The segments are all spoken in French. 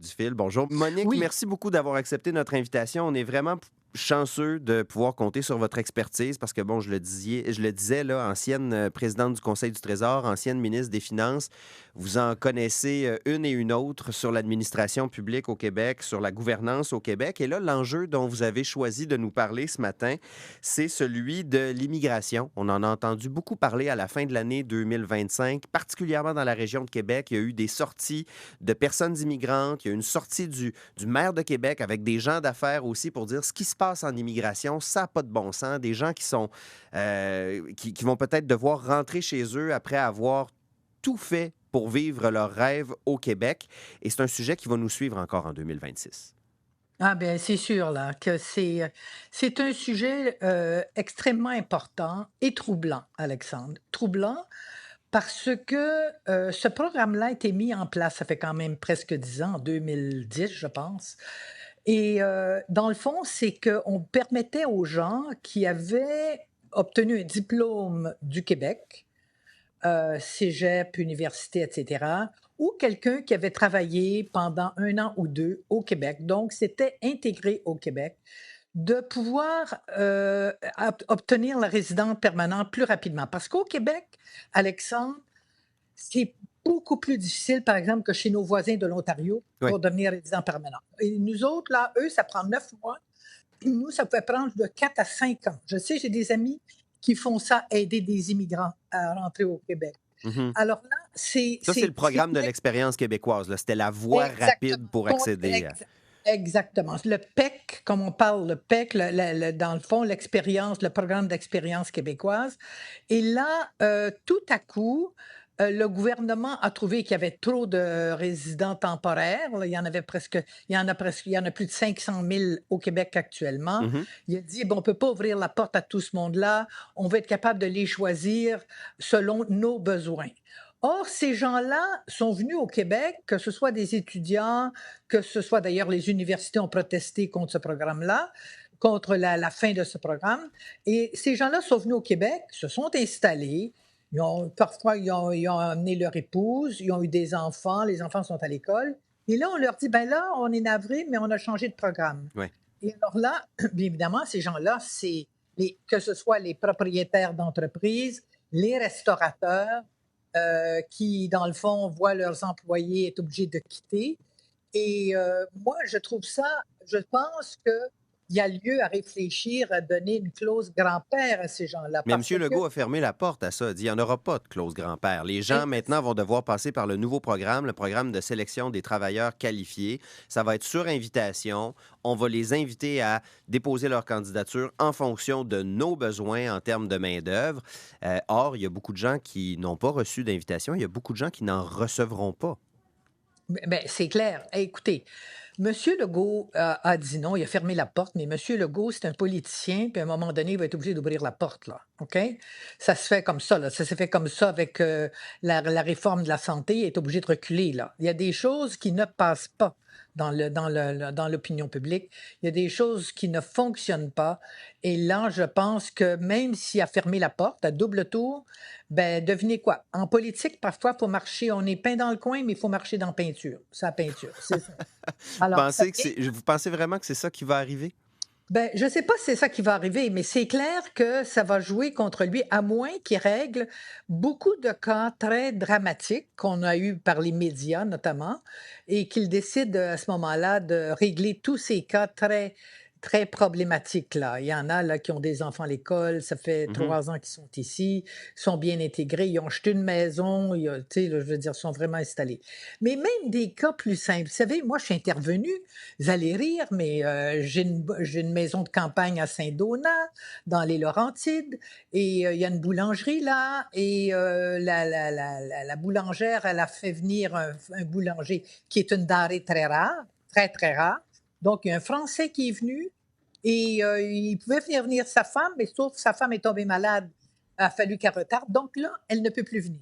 du fil. Bonjour. Monique, Oui, merci beaucoup d'avoir accepté notre invitation. On est vraiment chanceux de pouvoir compter sur votre expertise parce que, bon, je le disais, là, ancienne présidente du Conseil du Trésor, ancienne ministre des Finances, vous en connaissez une et une autre sur l'administration publique au Québec, sur la gouvernance au Québec. Et là, l'enjeu dont vous avez choisi de nous parler ce matin, c'est celui de l'immigration. On en a entendu beaucoup parler à la fin de l'année 2025, particulièrement dans la région de Québec. Il y a eu des sorties de personnes immigrantes. Il y a une sortie du maire de Québec avec des gens d'affaires aussi pour dire ce qui se passe en immigration, ça n'a pas de bon sens. Des gens qui vont peut-être devoir rentrer chez eux après avoir tout fait pour vivre leur rêve au Québec. Et c'est un sujet qui va nous suivre encore en 2026. ah ben, c'est sûr là que c'est un sujet, extrêmement important et troublant, Alexandre. Troublant parce que, ce programme-là a été mis en place, ça fait quand même presque 10 ans, en 2010, je pense et dans le fond, c'est qu'on permettait aux gens qui avaient obtenu un diplôme du Québec, cégep, université, et cetera, ou quelqu'un qui avait travaillé pendant 1 an ou 2 au Québec, donc c'était intégré au Québec, de pouvoir, obtenir la résidence permanente plus rapidement. Parce qu'au Québec, Alexandre, c'est beaucoup plus difficile, par exemple, que chez nos voisins de l'Ontario Oui. pour devenir résident permanent. Et nous autres, là, eux, ça prend 9 mois. Nous, ça peut prendre de 4 à 5 ans. Je sais, j'ai des amis qui font ça, aider des immigrants à rentrer au Québec. Mhm. Alors là, c'est Ça, c'est le c'est c'est programme de l'expérience québécoise, là. C'était la voie rapide exactement, pour accéder à... exactement. Le PEC, comme on parle, le PEC, dans le fond, l'expérience, le programme d'expérience québécoise. Et là, tout à coup, le gouvernement a trouvé qu'il y avait trop de résidents temporaires. Là, il y en a plus de 500 000 au Québec actuellement. Mhm. Il a dit, bon, on ne peut pas ouvrir la porte à tout ce monde-là. On va être capable de les choisir selon nos besoins. Or, ces gens-là sont venus au Québec, que ce soit des étudiants, que ce soit d'ailleurs les universités ont protesté contre ce programme-là, contre la fin de ce programme. Et ces gens-là sont venus au Québec, se sont installés. Parfois, ils ont amené leur épouse, ils ont eu des enfants, les enfants sont à l'école. Et là, on leur dit, ben là, on est navré, mais on a changé de programme. Ouais. Et alors là, bien évidemment, ces gens-là, que ce soit les propriétaires d'entreprises, les restaurateurs, qui, dans le fond, voient leurs employés être obligés de quitter. Et moi, je pense qu'il y a lieu à réfléchir à donner une clause grand-père à ces gens-là Mais M. parce que, Legault a fermé la porte à ça. A dit il n'y en aura pas de clause grand-père. Les gens, et- maintenant, vont devoir passer par le nouveau programme, le programme de sélection des travailleurs qualifiés. Ça va être sur invitation. On va les inviter à déposer leur candidature en fonction de nos besoins en termes de main-d'œuvre. Or, il y a beaucoup de gens qui n'ont pas reçu d'invitation. Il y a beaucoup de gens qui n'en recevront pas. ben, c'est clair. Écoutez, Monsieur Legault a dit non, il a fermé la porte, mais Monsieur Legault, c'est un politicien, puis à un moment donné, il va être obligé d'ouvrir la porte, là. OK? Ça se fait comme ça, là. Ça s'est fait comme ça avec la réforme de la santé, il est obligé de reculer, là. Il y a des choses qui ne passent pas dans l'opinion publique. Il y a des choses qui ne fonctionnent pas. Et là, je pense que même s'il a fermé la porte à double tour, ben, devinez quoi? En politique, parfois, il faut marcher, on est peint dans le coin, mais il faut marcher dans la peinture. C'est la peinture, c'est ça. Alors, Vous pensez vraiment que c'est ça qui va arriver? ben, je ne sais pas si c'est ça qui va arriver, mais c'est clair que ça va jouer contre lui, à moins qu'il règle beaucoup de cas très dramatiques qu'on a eus par les médias notamment, et qu'il décide à ce moment-là de régler tous ces cas très, très problématiques là. Il y en a là qui ont des enfants à l'école, ça fait Mhm. 3 ans qu'ils sont ici, sont bien intégrés, ils ont acheté une maison, tu sais, là, je veux dire, sont vraiment installés. Mais même des cas plus simples. Vous savez, moi, je suis intervenue, vous allez rire, mais j'ai une maison de campagne à Saint-Donat, dans les Laurentides, et il y a une boulangerie là, et la boulangère, elle a fait venir un boulanger qui est une denrée très rare, très, très rare. Donc, il y a un Français qui est venu et il pouvait faire venir sa femme, mais sauf que sa femme est tombée malade, il a fallu qu'elle retarde. Donc là, elle ne peut plus venir.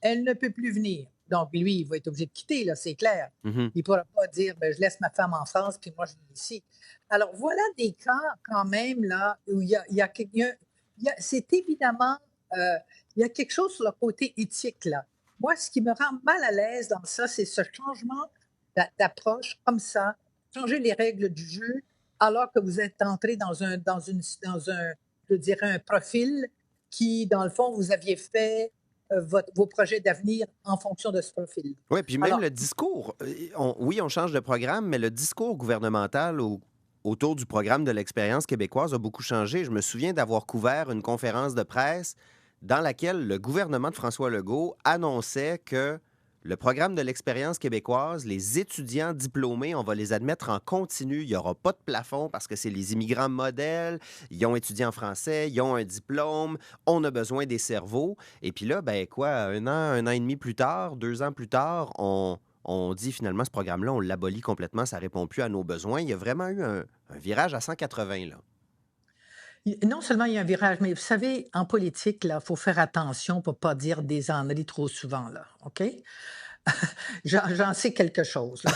Elle ne peut plus venir. Donc, lui, il va être obligé de quitter, là, c'est clair. Mhm. Il ne pourra pas dire, ben, je laisse ma femme en France, puis moi, je viens ici. Alors, voilà des cas, quand même, là, où c'est évidemment, euh, il y a quelque chose sur le côté éthique, là. Moi, ce qui me rend mal à l'aise dans ça, c'est ce changement d'approche comme ça, changer les règles du jeu, alors que vous êtes entré dans un, je dirais, un profil qui, dans le fond, vous aviez fait vos projets d'avenir en fonction de ce profil. Oui, puis même Alors, le discours, oui, on change de programme, mais le discours gouvernemental autour du programme de l'expérience québécoise a beaucoup changé. Je me souviens d'avoir couvert une conférence de presse dans laquelle le gouvernement de François Legault annonçait que le programme de l'expérience québécoise, les étudiants diplômés, on va les admettre en continu. Il n'y aura pas de plafond parce que c'est les immigrants modèles. Ils ont étudié en français, ils ont un diplôme, on a besoin des cerveaux. Et puis là, ben quoi, un an et demi plus tard, 2 ans plus tard, on dit finalement ce programme-là, on l'abolit complètement, ça répond plus à nos besoins. Il y a vraiment eu un virage à 180, là. non seulement il y a un virage, mais vous savez, en politique, il faut faire attention pour ne pas dire des âneries trop souvent, là, OK? J'en sais quelque chose, là.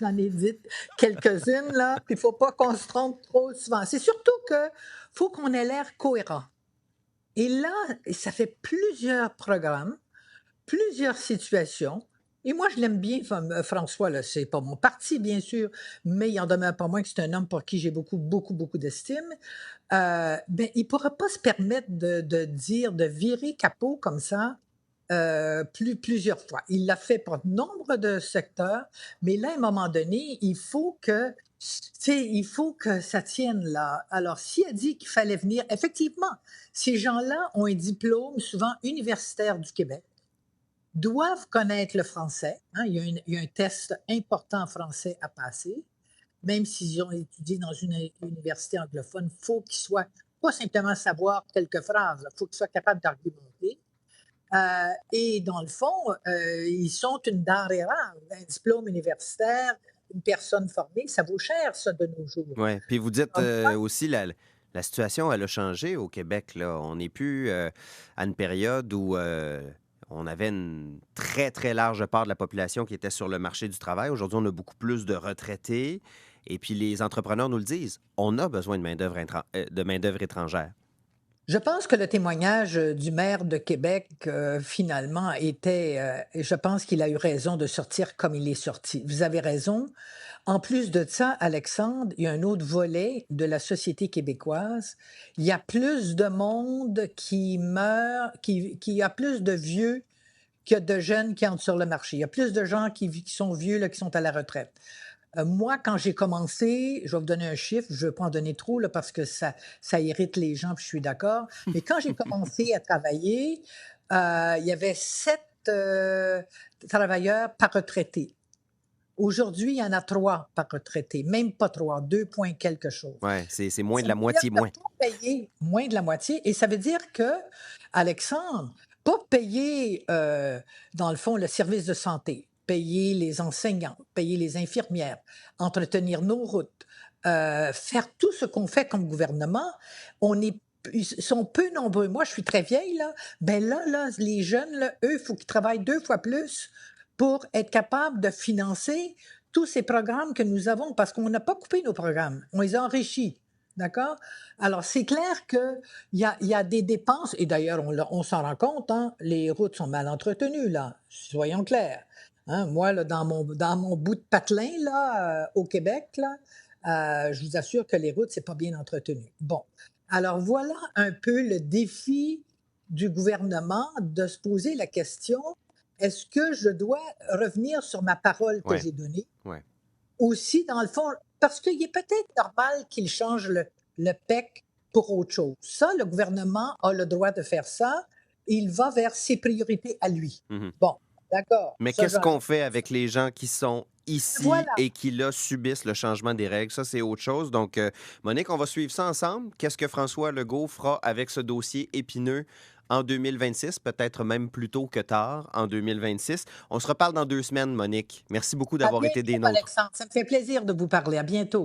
J'en ai dit quelques-unes, là, puis il ne faut pas qu'on se trompe trop souvent. C'est surtout que faut qu'on ait l'air cohérent. Et là, ça fait plusieurs programmes, plusieurs situations. Et moi, je l'aime bien, François, là, c'est pas mon parti, bien sûr, mais il en demeure pas moins que c'est un homme pour qui j'ai beaucoup, beaucoup, beaucoup d'estime. Ben, il ne pourra pas se permettre de dire, de virer capot comme ça plusieurs fois. Il l'a fait pour nombre de secteurs, mais là, à un moment donné, il faut que ça tienne là. Alors, s'il a dit qu'il fallait venir, effectivement, ces gens-là ont un diplôme souvent universitaire du Québec, doivent connaître le français, hein. Il y a un test important en français à passer, même s'ils ont étudié dans une université anglophone, il faut qu'ils soient pas simplement savoir quelques phrases, il faut qu'ils soient capables d'argumenter. Et dans le fond, ils sont une denrée rare. Un diplôme universitaire, une personne formée, ça vaut cher, ça, de nos jours. Oui, puis vous dites Comme quoi, aussi la situation, elle a changé au Québec, là. On n'est plus à une période où on avait une très, très large part de la population qui était sur le marché du travail. Aujourd'hui, on a beaucoup plus de retraités. Et puis les entrepreneurs nous le disent, on a besoin de main-d'œuvre étrangère. je pense que le témoignage du maire de Québec, finalement, et je pense qu'il a eu raison de sortir comme il est sorti. Vous avez raison. En plus de ça, Alexandre, il y a un autre volet de la société québécoise. Il y a plus de monde qui meurt, qui a plus de vieux qu'il y a de jeunes qui entrent sur le marché. Il y a plus de gens qui sont vieux, là, qui sont à la retraite. Moi, quand j'ai commencé, je vais vous donner un chiffre, je ne veux pas en donner trop là, parce que ça irrite les gens, puis je suis d'accord. Mais quand j'ai commencé à travailler, il y avait 7 travailleurs par retraité. Aujourd'hui, il y en a 3 par retraité, même pas 3, 2 points quelque chose. Oui, c'est moins Ça de veut la dire moitié que moins. pour payer moins de la moitié, et ça veut dire que, Alexandre, pour payer, dans le fond, le service de santé, payer les enseignants, payer les infirmières, entretenir nos routes, faire tout ce qu'on fait comme gouvernement, ils sont peu nombreux. Moi, je suis très vieille, là. Ben là, les jeunes, là, eux, il faut qu'ils travaillent 2 fois plus pour être capables de financer tous ces programmes que nous avons, parce qu'on n'a pas coupé nos programmes, on les a enrichis. D'accord? Alors, c'est clair qu'il y a des dépenses, et d'ailleurs, on s'en rend compte, hein, les routes sont mal entretenues, là, soyons clairs. Hein, moi, là, dans mon bout de patelin, là, au Québec, là, je vous assure que les routes, c'est pas bien entretenu. Bon, alors voilà un peu le défi du gouvernement de se poser la question, est-ce que je dois revenir sur ma parole que Oui, j'ai donnée? oui. Aussi, dans le fond, parce qu'il est peut-être normal qu'il change le PEC pour autre chose. Ça, le gouvernement a le droit de faire ça. Il va vers ses priorités à lui. Bon, d'accord. Mais Ça, qu'est-ce j'en qu'on fait ai. avec les gens qui sont ici Voilà. et qui, là, subissent le changement des règles? Ça, c'est autre chose. Donc, Monique, on va suivre ça ensemble. Qu'est-ce que François Legault fera avec ce dossier épineux en 2026, peut-être même plus tôt que tard en 2026? On se reparle dans 2 semaines, Monique. Merci beaucoup À d'avoir été bientôt, des nôtres. Alexandre. Ça me fait plaisir de vous parler. À bientôt.